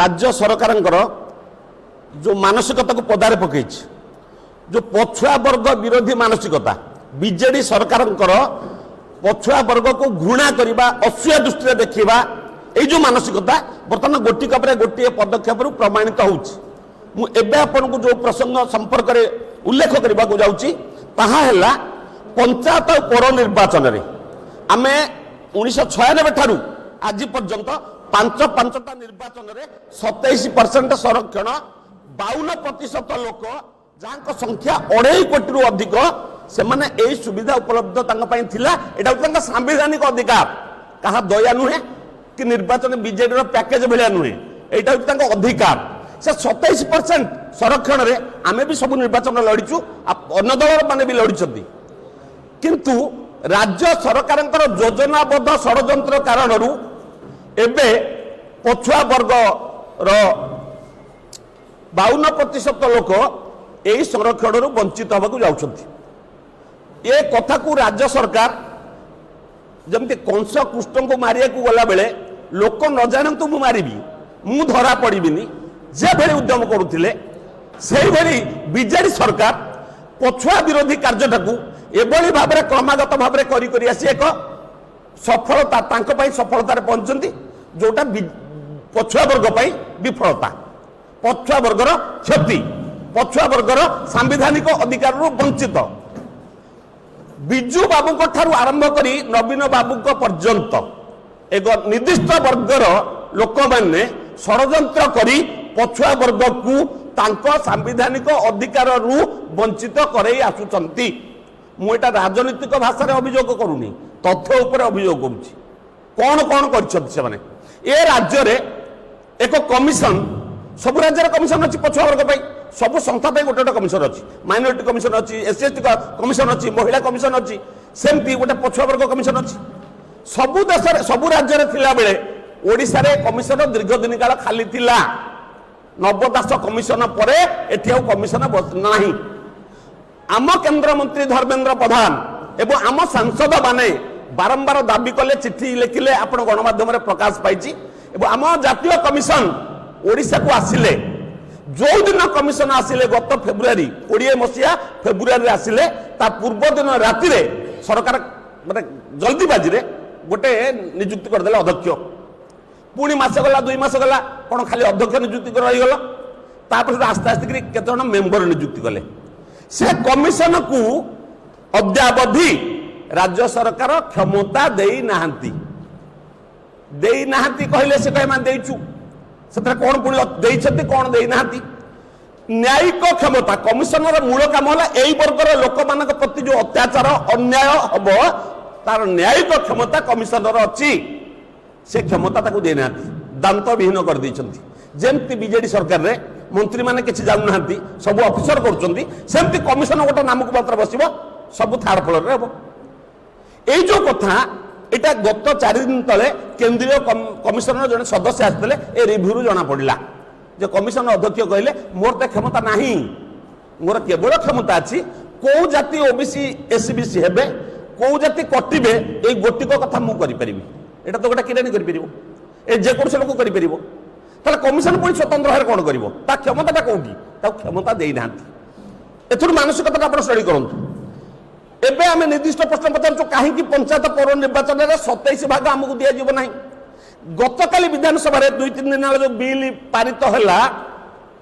राज्य सरकार जो मानसिकता को पदारे पकई जो पछुआ वर्ग विरोधी मानसिकता बीजेडी सरकार पछुआ वर्ग को घृणा करने असूया दृष्टि देखा ये जो मानसिकता बर्तमान गोटी गोटे पदक्षेप प्रमाणित होपन जो प्रसंग संपर्क में उल्लेख करने को जाऊँगी पंचायत और पौर निर्वाचन में आम 1996 ठारू आज पर्यंत पांचटा निर्वाचन में 27% संरक्षण 52% लोक जहाँ संख्या 2.5 कोटी रु अधिक से माने यही सुविधा उपलब्ध एटा सांविधानिक अधिकार कहा दया नुहे कि निर्वाचन बीजेडी पैकेज भाया नुहे यहाँ अधिकार से 27% संरक्षण में आमे भी सब निर्वाचन लड़ीचु अन्य दल मैंने भी लड़ी किंतु राज्य सरकार योजनाबद्ध षड्यंत्र कारण एबे पछुआ वर्ग 52% लोक यही संरक्षण वंचित होगा जाउछंती ये कथा को राज्य सरकार जमती कंस कृष्ण को मारिया को गला बेले लोक न जानतु मु मारिबी मु धरा पड़िबिनी जे भली उद्यम करुथिले सेही भली बीजेडी सरकार पछुआ विरोधी कार्यटाकू एभली भाव में क्रमागत भाव में करी करी आसी एक सफलता तांको पई सफलतार पहुंचती जोटा पछुआ वर्ग पई विफलता पछुआ वर्गर क्षति पछुआ वर्गर सांविधानिक अधिकार वंचित बिजू बाबू ठारू आरंभ करी नवीन बाबू पर्यंत एक निर्दिष्ट वर्गर लोक मैंने षड्यंत्र करी पछुआ वर्ग को तांको सांविधानिक अधिकार वंचित करई आसुचंती मुझे राजनीतिक भाषा अभियोग करूनी तथ्य उपर अभियोग करुच्ची कौन कौन कर राज्य रे एक कमिशन सब राज्य कमिशन अच्छी पछुआ वर्ग सब संस्था गोटे गोटे कमिशन अच्छी माइनॉरिटी कमिशन अच्छी एससी कमिशन अच्छी महिला कमिशन अच्छी सेमती गोटे पछुआ वर्ग कमिशन अच्छी सबु देश सबु राज्य थिला बेले ओडिशा रे कमिशन दीर्घ दिन काल खाली थिला नवदास कमिशन पर एठी कमिशन नाही आम केंद्र मंत्री धर्मेंद्र प्रधान एवं आम सांसद माने बारंबार दाबी कले चिठी लिखिले आपण गणमाध्यम प्रकाश पाई आम जातीय कमिशन ओडिशा को आसिले जो दिन कमिशन आसिले गत फेब्रुआरी 20 मसीहा फेब्रुआरी आसिले ता पूर्व दिन राति रे सरकार माने जल्दीबाजी रे गोटे नियुक्ति करदे अध्यक्ष पुणी मास गला 2 मास गला कौन खाली अध्यक्ष नियुक्ति कर रही गला आस्ते आस्ते केते मेंबर नियुक्ति कले से कमिशन को अद्यावधि राज्य सरकार क्षमता देई नाहांती कहले से कहे देइछु से कौन पुणी देइछथि कौन देई नाहांती न्यायिक क्षमता कमिशनर मूल काम है यही वर्गर लोक मान प्रति जो अत्याचार अन्याय हम तार न्यायिक क्षमता कमिशनर अच्छी से क्षमता ताकू देना दांत विहीन कर देइछथि जेमती बीजेडी सरकार रे मंत्री माने किछि जानु नाहांती सब ऑफिसर करछंती सेमती कमिशन गोटे नामक मात्र बसिबो सब थार्ड फ्लोर रे हबो एई जो कथा एटा गत 4 दिन तले केंद्रीय कमिशनर जने सदस्य आस्ते ए रिव्यू जना पड़िला जे कमिशन अध्यक्ष कहले मोर त क्षमता नाही मोर केवल क्षमता अछि को जाति ओबीसी एससीबीसी हेबे को जाति कटिबे ए गोटिक कथा मु करि परिबी एटा तो गोटा किरानी करि परिबो ए जे कोन से लोक करि परिबो ताले कमिशन पुणी स्वतंत्र भाव कौन कर क्षमता कौटी क्षमता देना एथुर मानसिकता आप स्टडी करूँ एबे आम निर्दिष्ट प्रश्न पचार कहीं पंचायत पौर निर्वाचन में 27 भाग आमको दिज्व ना गत काली विधानसभा 2-3 दिन जो बिल पारित है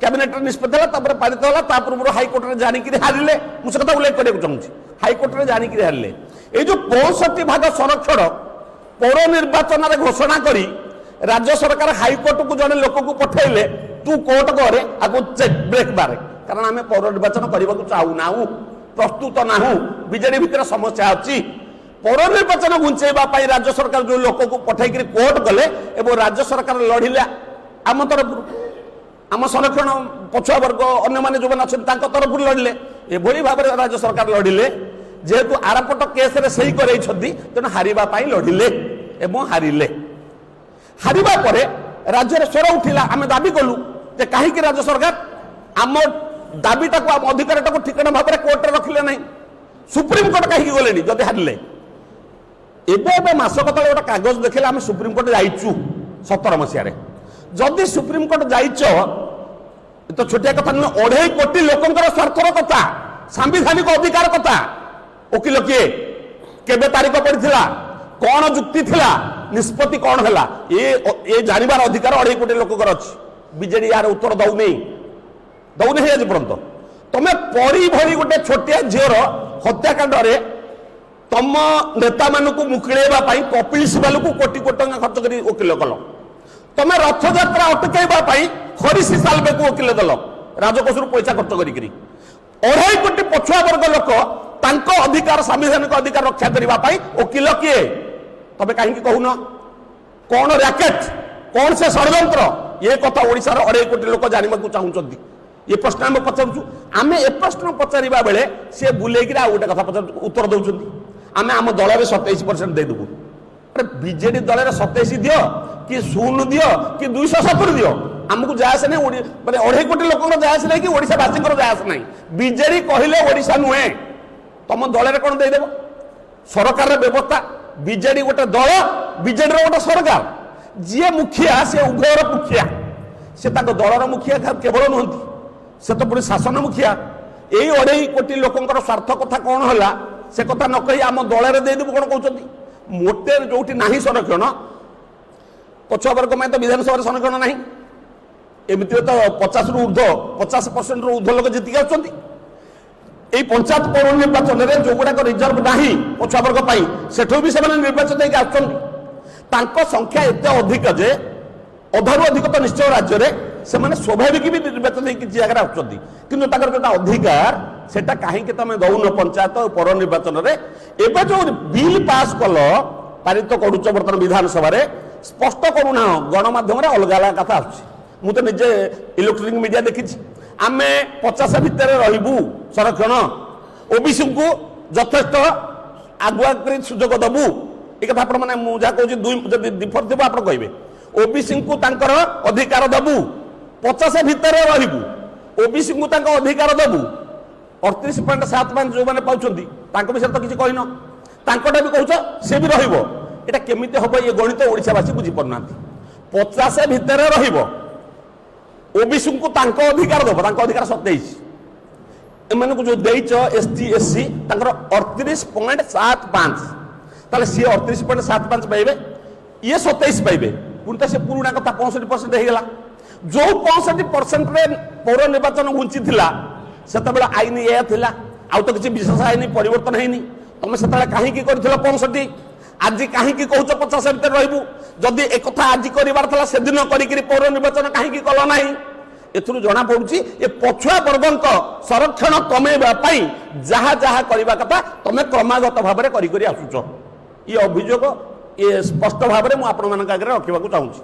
कैबिनेट निष्पत्ति है पारित है पूर्व हाइकोर्ट में जानिक हारिले मुझे कथा उल्लेख करने चाहूँगी हाइकोर्ट में जानिक हारिले ये जो 65 भाग संरक्षण पौर निर्वाचन में घोषणा करी राज्य सरकार हाइकोर्ट को जड़े लोक को पठेले तू कोर्ट करे आपको चेक ब्रेक बारे कारण आम पौर निर्वाचन करने को चाहूना प्रस्तुत ना बीजेडी भितर समस्या अच्छी पौर निर्वाचन घुंचेवा राज्य सरकार जो लोक को पठेक कोर्ट गले एवं राज्य सरकार लड़िले आम तरफ आम संरक्षण पछुआ वर्ग अन्य माने जो अच्छा तरफ लड़िले एभली भाव में राज्य सरकार लड़िले जेहेतु आरपट केस सही कर तेणु हारिबा लड़िले एवं हारिले हारिबा परे राज्य स्वर उठिला आम दाबी कलु जे कहीं राज्य सरकार आम दाबीटा को आम अधिकारटा को ठिकाना भाव में कोर्ट रखिले ना सुप्रीम कोर्ट कहीं गले जदि हारिले एबे मासक तले गोटे कागज देखले आम सुप्रीम कोर्ट जाइचु 17 मसीह जदि सुप्रीमकोर्ट जाइच तो छोटिया कथा नुह 2.5 कोटी लोकंकर स्वार्थर कथा सांविधानिक अधिकार कथा वकिल किए केबे तारीख पड़ता कौन जुक्ति थिला निष्पत्ति कौन है ये जानवर अधिकार 2.5 कोटी लोकंकर अच्छी बीजेडी यार उत्तर दौनी आज पर्यंत तुम्हें परी भरी गोटे छोटिया झीर हत्याकांड तुम नेता मानक मुकिलेवा कपिल सिबाल को कोटी कोटी टंका खर्च कर वकिल कल तुम्हें रथयात्रा अटकैवा हरीश सालवे को वकिल दल राजकोष पैसा खर्च कर 2.5 कोटी पछुआ वर्ग लोक अधिकार संवैधानिक अधिकार रक्षा करने वकिल किए तबे कहीं कहून कौन रैकेट कौन से षड्यंत्र ये कथा ओडिशार 2.5 कोटी लोक जानवा चाहूँगी ये प्रश्न आम पचारू आम ए प्रश्न पचारा बेले सी बुलेक गोटे कथा पचार उत्तर दौरान आम आम दल में 27% देदेबू अरे बीजेडी दल में 27 दियो कि 0 दियो कि 270 दियो आमको जायस नहीं माने 2.5 कोटी लोक जायस नहीं कि ओडिशावासी जायस नहीं बीजेडी कहले ओडिशा नुहे तुम दल में कौन देदेव सरकार व्यवस्था बीजेडी गोटे दल बीजेडी गोटे सरकार जी मुखिया से उभयर मुखिया से दलर मुखिया केवल नुहति से तो पूरी शासन मुखिया यही 2.5 कोटी लोकंकर स्वार्थ कथा कौन है से कथा न कही आम दल में देदेबू कौन कहते मोटे जो संरक्षण पछुआ वर्ग में तो विधानसभा संरक्षण ना एमती तो 50 रु ऊर्ध 50% ऊर्ध लोक जीतिक आई पंचायत पौर निर्वाचन में जो गुड़ाक रिजर्व ना पछुआ वर्ग सेठू भी से निर्वाचित होकर संख्या एत अधिक जे अधारू अधिक तो निश्चय राज्य में से स्वाभाविक भी निर्वाचन किसी जगह आसुँच कि जो अधिकार से कहीं तुम दौन पंचायत और पौर निर्वाचन में एवं जो बिल पास कल पारित करुच बर्तमान विधानसभा स्पष्ट करूना गणमाध्यम अलग अलग कथा आसुँच निजे इलेक्ट्रोनिक मीडिया देखी आम 50 भितर रु संरक्षण ओबीसी को यथेष्ट आगुआ सुजोग दबू ये कथा आप जहाँ कहूँ डिफर थी आप कहे ओबीसी को अधिकार दबू 50 भितर रु ओबीसी को अधिकार दबू 38.75 जो मैंने पाँच विषय तो किसी कहन तांकोटा भी कौच सी भी रहा केमी हम ये गणित ओडिशावासी बुझीपार 50 भितर ओबीसी को अधिकार दब अधिकार 27 एम जो देच एसटी एससी 38.75 ताले सी 38.75 पाइबे ये 27 पाइबे पुणी से पुराणा कथा 65% होगा जो 65% पौर निर्वाचन घुंची से आईन या आउ तो किसी विशेष आईन परिवर्तन है तुम से कहीं 65 आज कहीं कहूच 50 भितर रही जदि एक आज कर से दिन कर पौर निर्वाचन कहीं कल ना एथुरु जना पड़ुची ये पछुआ वर्ग संरक्षण कमेवाई जहाँ जहाँ करने कथा तुम क्रमागत भाव में कर आसुच ये अभियोग ये स्पष्ट भाव में मुझे आगे रखा चाहूँगी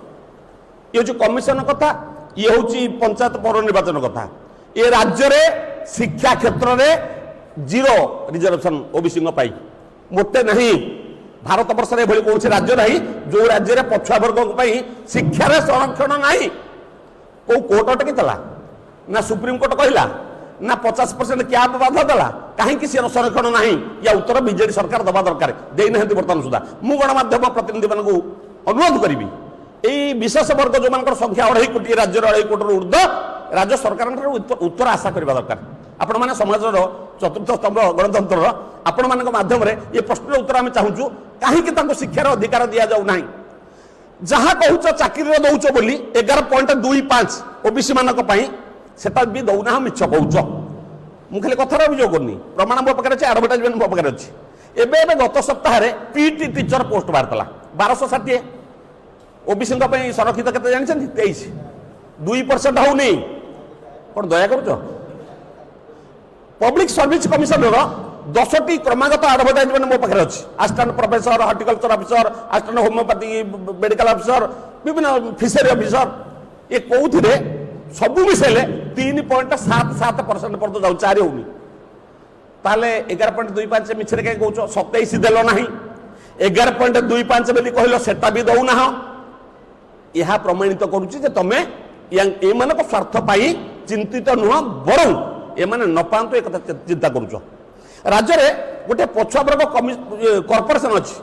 ये हूँ कमिशन कथा ये हूँ पंचायत पौर निर्वाचन कथा ये राज्य में शिक्षा क्षेत्र में 0 रिजर्वेशन ओबीसी मोटे नहीं भारत वर्ष में कौन राज्य ना जो राज्य में पछुआ वर्ग शिक्षार संरक्षण ना कौ कोर्ट अटकीला ना सुप्रीमकोर्ट कहला ना 50% क्या बाधा देला कहीं संरक्षण ना या उत्तर बीजेडी सरकार दबा दरकार देना बर्तमान सुधा मु गणमाध्यम प्रतिनिधि मान अनुरोध करी यही विशेष वर्ग जो मान संख्या 2.5 कोटी राज्य 2.5 कोटी ऊर्ध राज्य सरकार उत्तर आशा करने दरकार आपण मैंने समाज चतुर्थ स्तंभ गणतंत्र आपण माध्यम ये प्रश्न उत्तर आम चाहूँ कहीं शिक्षार अधिकार दि जाऊना जहाँ कहूच चाकरी दौच बोली 11.25 ओबीसी मानी से भी दौना मिछ कौच मुझे खाली कथार अभियोग करनी प्रमाण मो पाखे अच्छे आडभटाइजमेंट मो पाखे अच्छे एवं गत सप्ताह पीटी टीचर पोस्ट बाहर 1260 ओबीसी संरक्षित के जानते 23 2% होनी कौन दया कर पब्लिक सर्विस कमिशन 10टी क्रमागत आडभटाइजमेंट मो पाखे अच्छी assistant professor horticulture officer assistant homeopathy medical officer विभिन्न फिशरी ऑफिसर ये कौन सबू मिसेले 3.77% पर जाऊ 4 होनी ताले 11.25 मिछरे कहीं कौच 27 देल ना 11.25 बोली कहल सेटा भी दौना यह प्रमाणित करुच्ची तुम एम स्वार्थ पाई चिंतित नुह बरं एम न पातु एक चिंता करुच राज्य में गोटे पछुआ वर्ग कॉर्पोरेशन अच्छी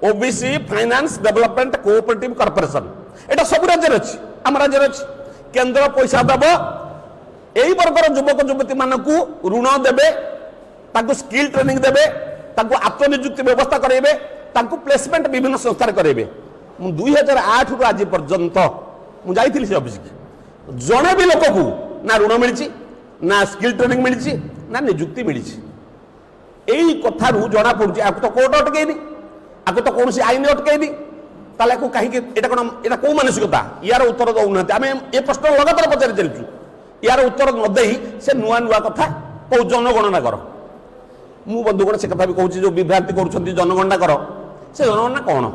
OBC finance development cooperative corporation এটা सब राज्य अच्छी आम राज्य अच्छी केन्द्र पैसा दब यही वर्गर युवक युवती मानक ऋण देवे स्किल ट्रेनिंग देवे आत्मनिजुक्ति व्यवस्था करेंगे प्लेसमेंट विभिन्न संस्थार करेंगे 2008 रु आज पर्यंत मुझे से ऑफिस की जड़े भी लोक को ना ऋण मिली ना स्किल ट्रेनिंग मिली ना निजुक्ति मिली यही कथारू जना पड़ुଛି आपको तो कोर्ट अटकैनी आपको तो कौन आईन अटकैनी ताले को कहीं एटा कोन एटा को मानसिकता यार उत्तर दौना आम ए प्रश्न लगातार पचारि चलचु यार उत्तर न दे से नुआ नुआ कथा कौ जनगणना कर मु बंधुगण से कथा भी कहूँ जो विभ्रांति कर जनगणना कर से जनगणना कौन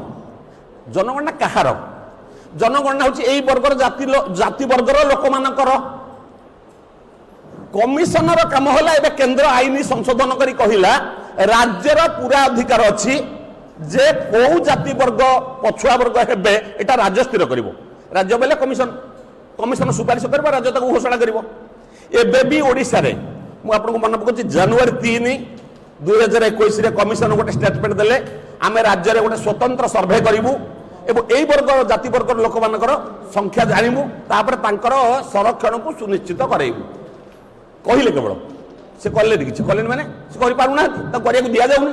जनगणना कहार जनगणना हूँ यही वर्गर जाति वर्गर लोक मानकर कमिशनर काम होला एबे केंद्र आईन संशोधन करी कहिला राज्यर पूरा अधिकार अच्छी जे कौ जाति वर्ग पछुआ वर्ग हेबे एटा राज्य स्थिर करिवो राज्य बेले कमिशन कमिशन सुपारिश करबो राज्य ताको घोषणा करिवो एबे भी ओडिसा रे मु आपन मन पकोछि जनवरी 3 2021 रे कमिशन गोटे स्टेटमेंट देले आमे राज्य रे गोटे स्वतंत्र सर्वे करिवु एवं एई वर्ग जाति वर्ग लोक मानकर संख्या जानिमु तापर तांकर संरक्षण को सुनिश्चित कराइबु कहले केवल से कले किसी कले मैंने से कर पारना करिया दि जाऊनी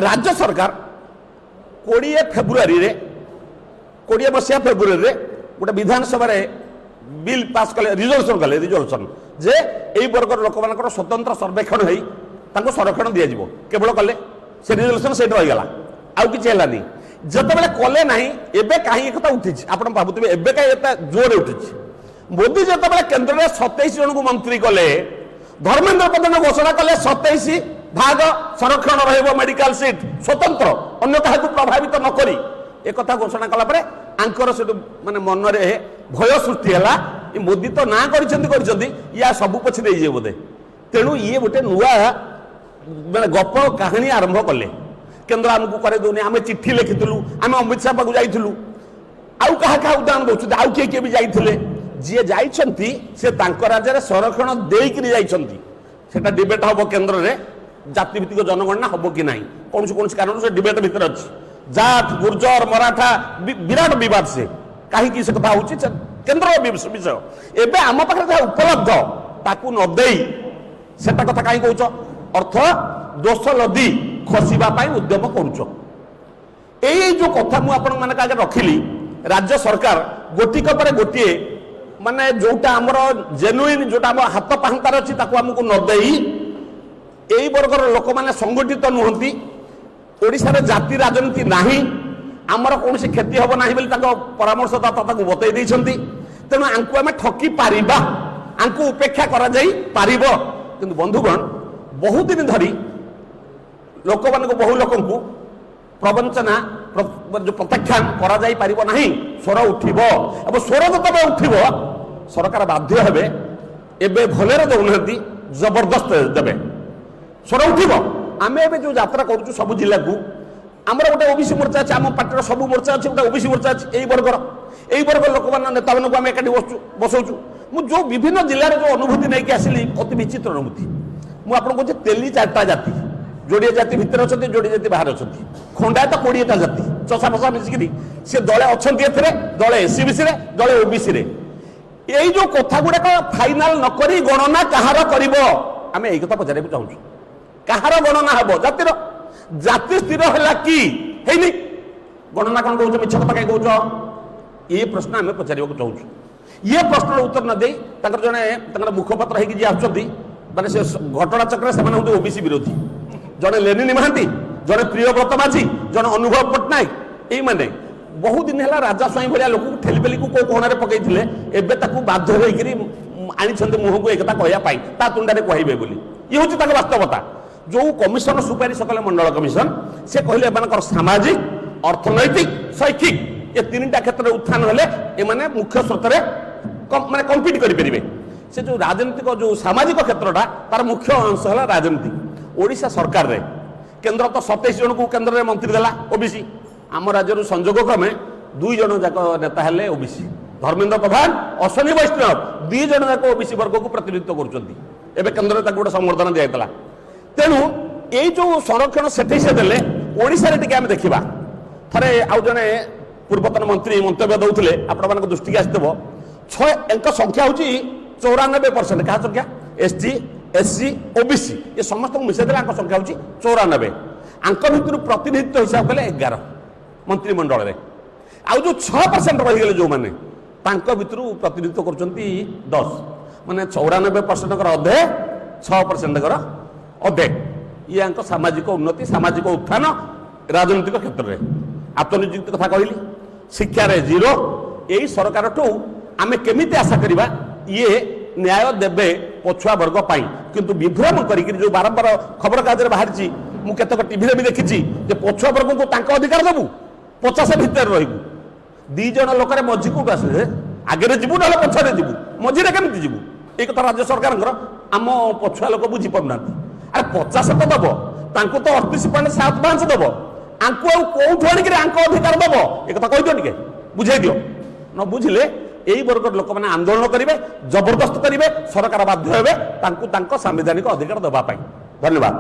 राज्य सरकार 20 फेब्रुआरी रे 20 मसीहा फेब्रुआरी रे गोटे विधानसभा बिल पास कले रिजोल्यूशन जे एई वर्ग लोक मानकर स्वतंत्र सर्वेक्षण होई तांको संरक्षण दिया जिवो केवल कले से रिजोल्यूशन सेट रही गला आउ किछि हेलानी जतबेले कले नाही एबे काहे एकता उठिछि आपण भाबुतबे एबे काहे एता जोर उठिछि मोदी जतबेले केंद्र रे 27 जन को मंत्री कले धर्मेंद्र प्रधान घोषणा कले 27 भाग संरक्षण रहिबो मेडिकल सीट स्वतंत्र अन्य काहा प्रभावित न करी एक कथा घोषणा कला परे आंकर से माने मन रे भय सृष्टि हला ई मोदी तो ना करिसेंती या सब पछ दे जे बोदे तेणु ये गोटे नुआ माने गप कहानी आरंभ कले केंद्र हमकु करे दोनी आमे चिट्ठी लिखितलु आमे अमित शाह पाकु जाइथिलु आउ कहा कहा उदाहरण दोछु आउ के भी जाइथिले जी जाइछंती से तांकर राज्य रे संरक्षण देइकरी जाइछंती सेटा डिबेट हबो केंद्र रे जाति भित्तिक जनगणना हबो कि नाही कौन से कारण से डिबेट भीतर अछि जाट गुर्जर मराठा विराट विवाद से कहीं की से कथा होछि केंद्र विषय एबे आम पाखरे जा उपलब्ध ताकू न देई सेटा कथा कहीं कहउछ अर्थ दोष लदी खसिबा पाई उद्यम करूछ एई जो कथा मु आपन माने कागे रखिली राज्य सरकार गोटिक पर गोटिए माने जोटा हमर जेन्युइन जोटा हम हाथ पाहंतार अछि ताकू हमकु न देई एई वर्गर लोक माने संगठित नुहंती ओडिसा रे जाति राजनीति नाही आमर कौन से क्षति हब नाही बोली ताको परामर्शदाता ताको बतै दैछंती तेणु आंकु आमे ठकी पारिबा आंकु उपेक्षा करा जाई पारिबो किंतु बंधुगण बहुत दिन धरी लोक मान को बहु लोक को प्रवंचना जो प्रत्याख्यान करा जाई पारिबो नाही स्वर उठिबो अब स्वर जतबे उठिबो सरकार बाध्य हेबे एबे भलेरे दउनहंती जबरदस्त देबे स्वर उठिबो आमे एबे जो यात्रा करूछु सब जिल्ला को हमर गोटे ओबीसी मोर्चा अछि हम पार्टी सब मोर्चा अछि गोटे ओबीसी मोर्चा अछि एई वर्ग लोक मान नेता मान को आमे एकाठी बसौछु मु जो विभिन्न जिल्ला रे जो अनुभूति नै के आसिली अति विचित्र अनुभूति मु आपन को तेली चारटा जाति जोड़िया जाति भितर अछंती जोड़िया जाति बाहर अछंती खंडा तो 20टा जाति चसा फसा मिसिकरी से दले अछंती एथरे दले एससीबीसी रे दले ओबीसी रे एई जो कथा गुडा का फाइनल न करी गणना कहार करिवो आमे एई कथा पचारे चाहूछु कहार गणना हबो जातिर जाति स्थिर होला कि हेनी गणना कोन कहउछ मिछ कथा काई कहउछ ये प्रश्न आमे पचारिबो चाहूछु ये प्रश्न उत्तर न दे तकर जने तकर मुखपत्र हेकि जे आछंती माने से घटना चक्र से माने ओबीसी विरोधी जड़े लेनिन महांती जड़े प्रियव्रत माझी जड़े अनुभव पट्टनायक यही माने बहुत दिन है राजा स्वाई भाया लोक ठेलीपेली को कोण पकई एबे ताकू बाध्य होकर आनी मुह को एक कहवाई ता तुंडे कहे बोली ये हूँ वास्तवता जो कमिशन सुपारिश कले मंडल कमिशन से कहले एमानकर सामाजिक अर्थनैतिक शैक्षिक ये 3टा क्षेत्र में उत्थान हेले एमाने मुख्य स्रोत माने कम्पिट करें से जो राजनीतिक जो सामाजिक क्षेत्रटा तार मुख्य अंश है राजनीति ओडिशा सरकार रे केंद्र तो 27 जन को केंद्र रे मंत्री देला ओबीसी आम राज्य संजोग क्रमे 2 जन जाक नेता हेले ओबीसी धर्मेंद्र प्रधान अश्विनी वैष्णव 2 जन जाक ओबीसी वर्ग को प्रतिनिधित्व करुछंती एबे केंद्र रे गोटे संवर्धन दियाइतला तेणु ये जो संरक्षण सेठी से देले ओडिशा रे टिके हम देखिबा थरे आउ जने ପୂର୍ବତନ ମନ୍ତ୍ରୀ ମନ୍ତବ୍ୟ ଦେଉଥିଲେ ଆପଣମାନଙ୍କ ଦୃଷ୍ଟିକି ଆସିଥିବ ଏଙ୍କ ସଂଖ୍ୟା ହେଉଛି 94%। କାହା ସଂଖ୍ୟା? ST SC OBC ଏ ସମସ୍ତଙ୍କୁ ମିଶାଇ ଦେଲେ ଆଙ୍କ ସଂଖ୍ୟା ହେଉଛି 94। ଆଙ୍କ ଭିତରୁ ପ୍ରତିନିଧିତ୍ୱ ହିସାବ କଲେ 11 ମନ୍ତ୍ରିମଣ୍ଡଳରେ। ଆଉ ଯେଉଁ 6% ରହିଗଲେ ଯେଉଁମାନେ ତାଙ୍କ ଭିତରୁ ପ୍ରତିନିଧିତ୍ୱ କରୁଛନ୍ତି 10, ମାନେ 94%ଙ୍କର ଅଧେ 6%ଙ୍କର ଅଧେ। ଇଏ ଆଙ୍କ ସାମାଜିକ ଉନ୍ନତି, ସାମାଜିକ ଉତ୍ଥାନ ରାଜନୈତିକ କ୍ଷେତ୍ରରେ। ଆତ୍ମନିଯୁକ୍ତି କଥା କହିଲି, ଶିକ୍ଷାରେ 0। ଏଇ ସରକାରଠୁ ଆମେ କେମିତି ଆଶା କରିବା ଇଏ ନ୍ୟାୟ ଦେବେ ପଛୁଆ ବର୍ଗ ପାଇଁ? କିନ୍ତୁ ବିଭ୍ରମ କରିକି ଯେଉଁ ବାରମ୍ବାର ଖବରକାଗଜରେ ବାହାରିଛି, ମୁଁ କେତେକ ଟିଭିରେ ବି ଦେଖିଛି ଯେ ପଛୁଆ ବର୍ଗଙ୍କୁ ତାଙ୍କ ଅଧିକାର ଦେବୁ, 50 ଭିତରେ ରହିବୁ। 2 ଜଣ ଲୋକରେ ମଝି କୋଉଠୁ ଆସିଲେ? ଆଗରେ ଯିବୁ ନହେଲେ ପଛରେ ଯିବୁ, ମଝିରେ କେମିତି ଯିବୁ? ଏଇ କଥା ରାଜ୍ୟ ସରକାରଙ୍କର ଆମ ପଛୁଆ ଲୋକ ବୁଝିପାରୁନାହାନ୍ତି। ଆରେ 50 ତ ଦବ, ତାଙ୍କୁ ତ 38.75 ଦବ, ଆଙ୍କୁ ଆଉ କୋଉଠୁ ଆଣିକି ଆଙ୍କ ଅଧିକାର ଦବ? ଏ କଥା କହିଦିଅ, ଟିକେ ବୁଝେଇ ଦିଅ। ନ ବୁଝିଲେ এই বর্গর লোক মানে আন্দোলন করবে, জবরদস্ত করবে, সরকার বাধ্য হবে তাঁকু তাঁক সাংবিধানিক অধিকার দেওয়া। ধন্যবাদ।